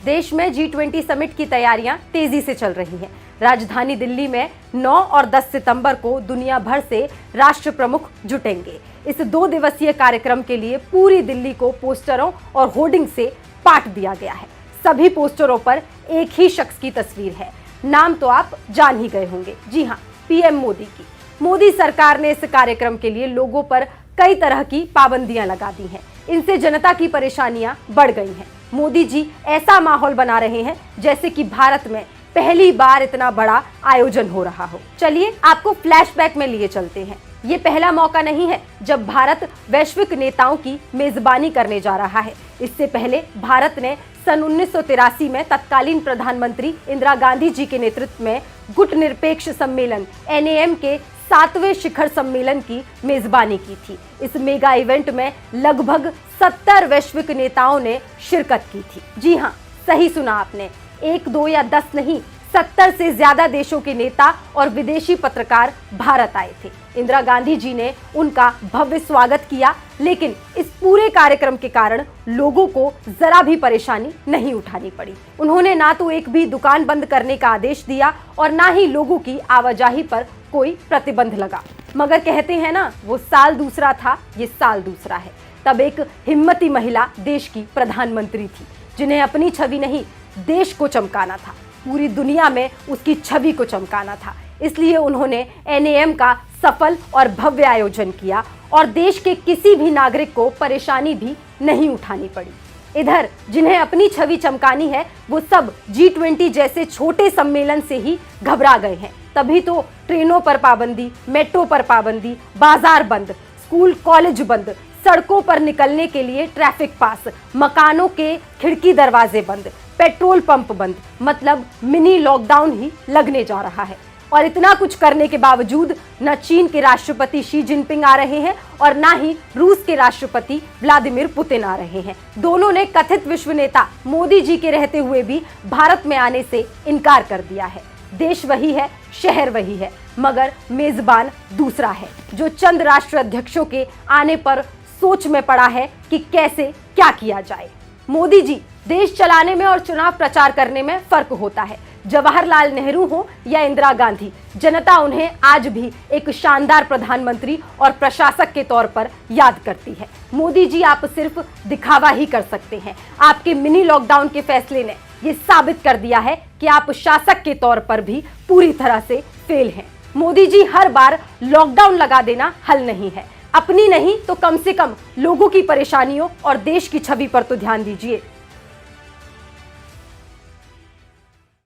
देश में G20 summit की तैयारियां तेजी से चल रही हैं। राजधानी दिल्ली में 9 और 10 सितंबर को दुनिया भर से राष्ट्र प्रमुख जुटेंगे। इस 2 दिवसीय कार्यक्रम के लिए पूरी दिल्ली को पोस्टरों और होर्डिंग से पाट दिया गया है। सभी पोस्टरों पर एक ही शख्स की तस्वीर है। नाम तो आप जान ही गए होंगे, जी हाँ, पीएम मोदी की। मोदी सरकार ने इस कार्यक्रम के लिए लोगों पर कई तरह की पाबंदियां लगा दी हैं। इनसे जनता की परेशानियां बढ़ गई हैं। मोदी जी ऐसा माहौल बना रहे हैं जैसे कि भारत में पहली बार इतना बड़ा आयोजन हो रहा हो। चलिए आपको फ्लैशबैक में लिए चलते हैं। ये पहला मौका नहीं है जब भारत वैश्विक नेताओं की मेजबानी करने जा रहा है। इससे पहले भारत ने सन 1983 में तत्कालीन प्रधानमंत्री इंदिरा गांधी जी के नेतृत्व में गुटनिरपेक्ष सम्मेलन NAM के 7वें शिखर सम्मेलन की मेजबानी की थी। इस मेगा इवेंट में लगभग 70 वैश्विक नेताओं ने शिरकत की थी। जी हाँ, सही सुना आपने, 1, 2 या 10 नहीं, 70 से ज्यादा देशों के नेता और विदेशी पत्रकार भारत आए थे। इंदिरा गांधी जी ने उनका भव्य स्वागत किया, लेकिन इस पूरे कार्यक्रम के कारण लोगों को जरा भी परेशानी नहीं उठानी पड़ी। उन्होंने ना तो एक भी दुकान बंद करने का आदेश दिया और ना ही लोगों की आवाजाही पर कोई प्रतिबंध लगा। मगर कहते हैं ना, वो साल दूसरा था, ये साल दूसरा है। तब एक हिम्मती महिला देश की प्रधानमंत्री थी, जिन्हें अपनी छवि नहीं, देश को चमकाना था, पूरी दुनिया में उसकी छवि को चमकाना था। इसलिए उन्होंने NAM का सफल और भव्य आयोजन किया और देश के किसी भी नागरिक को परेशानी भी नहीं उठानी पड़ी। इधर जिन्हें अपनी छवि चमकानी है, वो सब G20 जैसे छोटे सम्मेलन से ही घबरा गए हैं। तभी तो ट्रेनों पर पाबंदी, मेट्रो पर पाबंदी, बाजार बंद, स्कूल कॉलेज बंद, सड़कों पर निकलने के लिए ट्रैफिक पास, मकानों के खिड़की दरवाजे बंद, पेट्रोल पंप बंद, मतलब मिनी लॉकडाउन ही लगने जा रहा है। और इतना कुछ करने के बावजूद न चीन के राष्ट्रपति शी जिनपिंग आ रहे हैं और ना ही रूस के राष्ट्रपति व्लादिमीर पुतिन आ रहे हैं। दोनों ने कथित विश्व नेता मोदी जी के रहते हुए भी भारत में आने से इनकार कर दिया है। देश वही है, शहर वही है, मगर मेजबान दूसरा है, जो चंद राष्ट्र अध्यक्षों के आने पर सोच में पड़ा है कि कैसे क्या किया जाए। मोदी जी, देश चलाने में और चुनाव प्रचार करने में फर्क होता है। जवाहरलाल नेहरू हो या इंदिरा गांधी, जनता उन्हें आज भी एक शानदार प्रधानमंत्री और प्रशासक के तौर पर याद करती है। मोदी जी, आप सिर्फ दिखावा ही कर सकते हैं। आपके मिनी लॉकडाउन के फैसले ने ये साबित कर दिया है कि आप शासक के तौर पर भी पूरी तरह से फेल हैं। मोदी जी, हर बार लॉकडाउन लगा देना हल नहीं है। अपनी नहीं तो कम से कम लोगों की परेशानियों और देश की छवि पर तो ध्यान दीजिए।